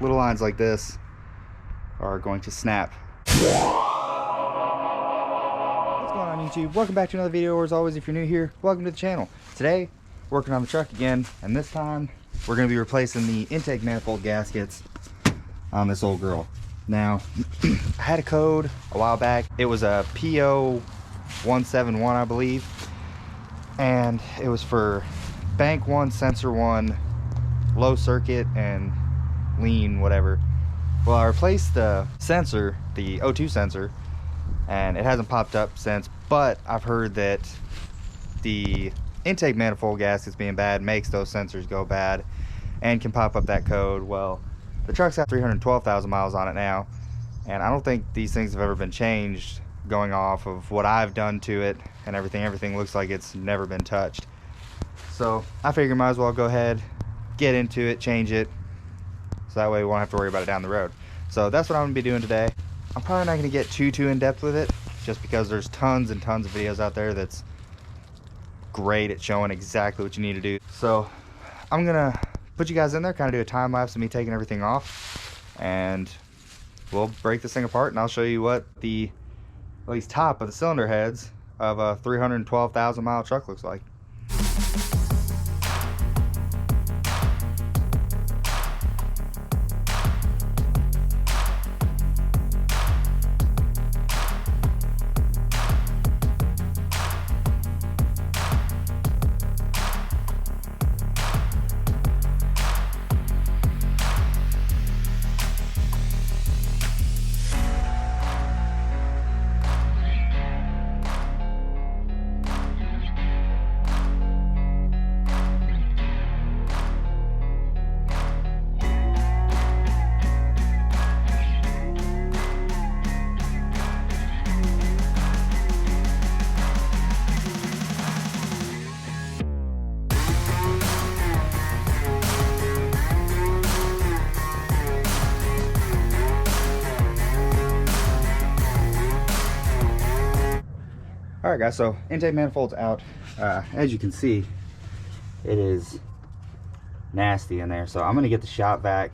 little lines like this are going to snap. What's going on, YouTube? Welcome back to another video, or as always, if you're new here, welcome to the channel. Today, working on the truck again, and this time we're going to be replacing the intake manifold gaskets on this old girl. Now, I had a code a while back. It was a P0171, I believe, and it was for bank 1, sensor 1, low circuit, and lean whatever. Well, I replaced the sensor, the O2 sensor, and it hasn't popped up since, but I've heard that the intake manifold gaskets being bad makes those sensors go bad and can pop up that code. Well, the truck's got 312,000 miles on it now, and I don't think these things have ever been changed. Going off of what I've done to it and everything looks like it's never been touched. So I figure might as well go ahead, get into it, change it, so that way we won't have to worry about it down the road. So that's what I'm gonna be doing today. I'm probably not gonna get too in depth with it, just because there's tons and tons of videos out there that's great at showing exactly what you need to do. So I'm gonna put you guys in there, kind of do a time lapse of me taking everything off, and we'll break this thing apart, and I'll show you what the at least top of the cylinder heads of a 312,000 mile truck looks like. Alright guys, so intake manifold's out. As you can see, it is nasty in there. So I'm going to get the shop vac,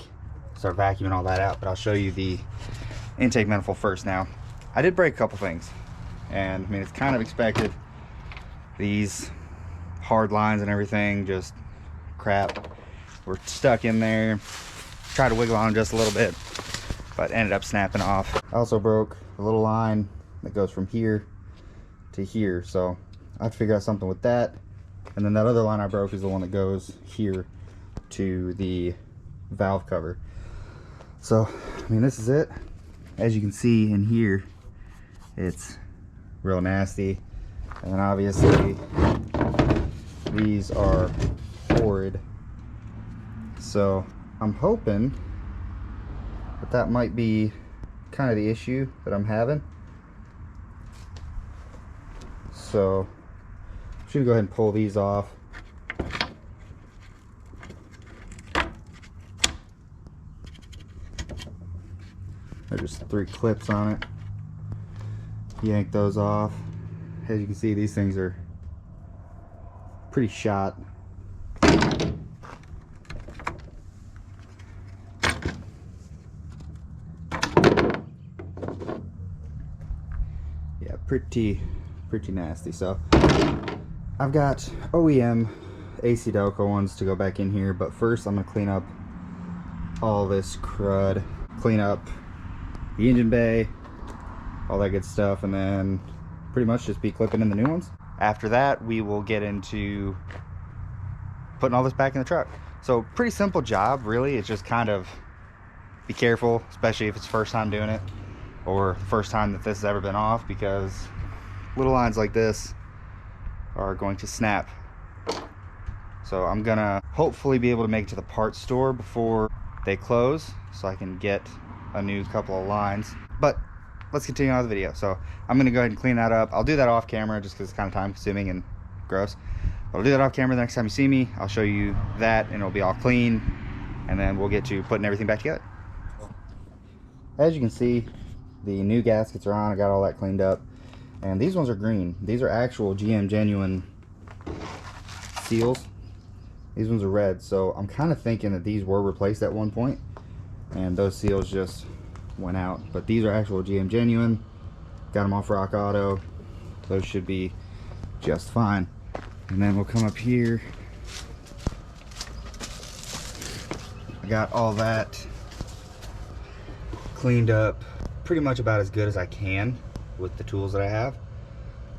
start vacuuming all that out, but I'll show you the intake manifold first. Now, I did break a couple things, and I mean, it's kind of expected. These hard lines and everything, just crap, were stuck in there. Tried to wiggle on them just a little bit, but ended up snapping off. I also broke a little line that goes from here to here, so I have to figure out something with that. And then that other line I broke is the one that goes here to the valve cover. So I mean, this is it. As you can see in here, it's real nasty, and then obviously these are horrid. So I'm hoping that that might be kind of the issue that I'm having. So I'm just gonna go ahead and pull these off. There's just 3 clips on it. Yank those off. As you can see, these things are pretty shot. Yeah, pretty nasty. So I've got OEM AC Delco ones to go back in here, but first I'm gonna clean up all this crud, clean up the engine bay, all that good stuff, and then pretty much just be clipping in the new ones. After that, we will get into putting all this back in the truck. So pretty simple job, really. It's just kind of be careful, especially if it's the first time doing it, or the first time that this has ever been off, because little lines like this are going to snap. So I'm gonna hopefully be able to make it to the parts store before they close, so I can get a new couple of lines. But let's continue on with the video. So I'm gonna go ahead and clean that up. I'll do that off camera just because it's kind of time consuming and gross, but I'll do that off camera. The next time you see me, I'll show you that, and it'll be all clean, and then we'll get to putting everything back together. As you can see, the new gaskets are on. I got all that cleaned up, and these ones are green. These are actual GM genuine seals. These ones are red, so I'm kind of thinking that these were replaced at one point, and those seals just went out. But these are actual GM genuine. Got them off Rock Auto. Those should be just fine. And then we'll come up here. I got all that cleaned up pretty much about as good as I can with the tools that I have.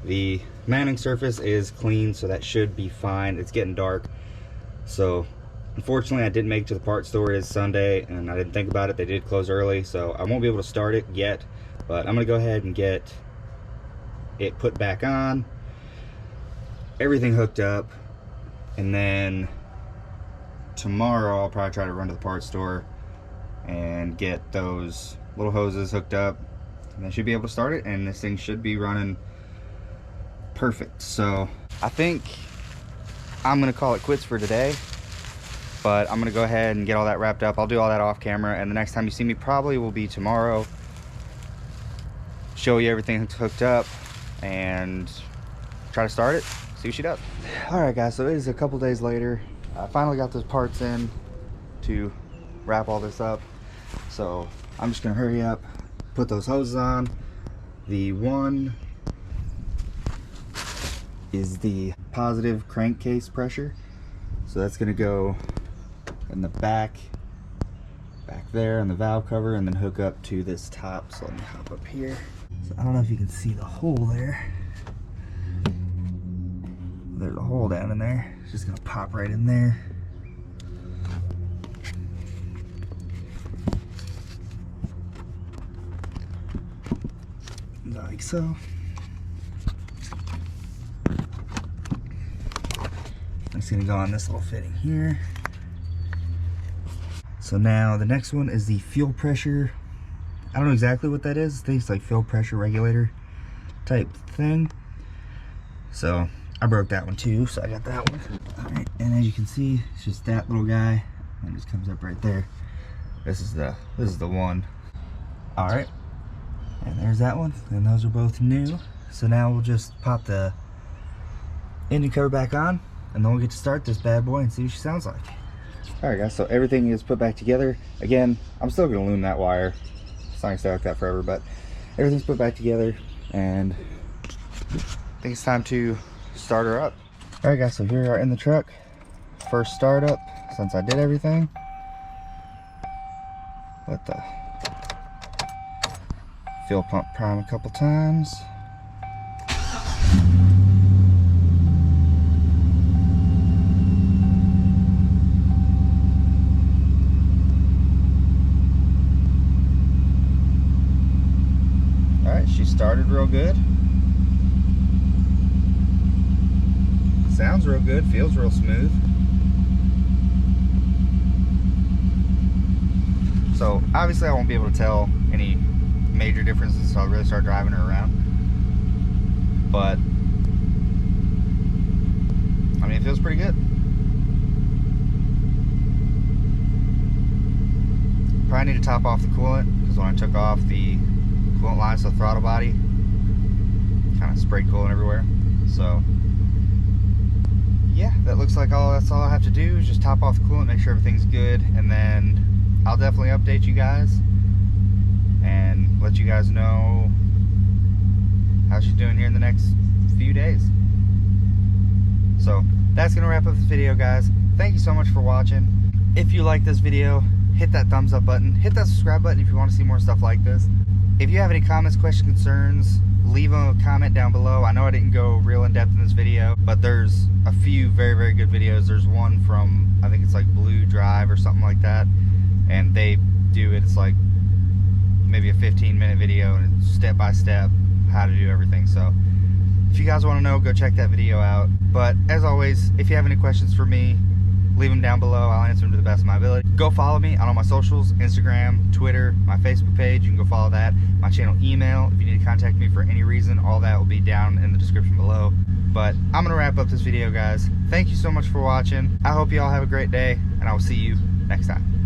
The mounting surface is clean, so that should be fine. It's getting dark, so unfortunately I didn't make it to the parts store. It is Sunday and I didn't think about it. They did close early, so I won't be able to start it yet, but I'm gonna go ahead and get it put back on, everything hooked up, and then tomorrow I'll probably try to run to the parts store and get those little hoses hooked up, and I should be able to start it, and this thing should be running perfect. So I think I'm gonna call it quits for today, but I'm gonna go ahead and get all that wrapped up. I'll do all that off camera, and the next time you see me probably will be tomorrow. Show you everything hooked up and try to start it, see what she does. All right guys, so it is a couple days later. I finally got those parts in to wrap all this up, so I'm just gonna hurry up, put those hoses on. The one is the positive crankcase pressure, so that's gonna go in the back there on the valve cover, and then hook up to this top. So let me hop up here. So I don't know if you can see the hole there. There's a hole down in there. It's just gonna pop right in there. Like so. It's gonna go on this little fitting here. So now the next one is the fuel pressure. I don't know exactly what that is. I think it's like fuel pressure regulator type thing. So I broke that one too, so I got that one. All right, and as you can see, it's just that little guy, and it just comes up right there. This is the one. All right, and there's that one, and those are both new. So now we'll just pop the engine cover back on, and then we'll get to start this bad boy and see what she sounds like. All right guys, so everything is put back together. Again, I'm still gonna loom that wire. It's not gonna stay like that forever, but everything's put back together, and I think it's time to start her up. All right guys, so here we are in the truck. First startup since I did everything. Let the fuel pump prime a couple times. All right, she started real good. Sounds real good, feels real smooth. So obviously I won't be able to tell any major differences until I really start driving her around. But I mean, it feels pretty good. Probably need to top off the coolant, because when I took off the coolant lines to the throttle body, kind of sprayed coolant everywhere. So yeah, that looks like that's all I have to do is just top off the coolant, make sure everything's good, and then I'll definitely update you guys and let you guys know how she's doing here in the next few days. So that's gonna wrap up this video, guys. Thank you so much for watching. If you like this video, hit that thumbs up button, hit that subscribe button if you want to see more stuff like this. If you have any comments, questions, concerns, leave a comment down below. I know I didn't go real in depth in this video, but there's a few very, very good videos. There's one from, I think it's like Blue Drive or something like that, and they do it. It's like maybe a 15-minute video, and it's step by step how to do everything. So if you guys want to know, go check that video out. But as always, if you have any questions for me, leave them down below. I'll answer them to the best of my ability. Go follow me on all my socials, Instagram, Twitter, my Facebook page. You can go follow that. My channel email, if you need to contact me for any reason, all that will be down in the description below. But I'm going to wrap up this video, guys. Thank you so much for watching. I hope you all have a great day, and I will see you next time.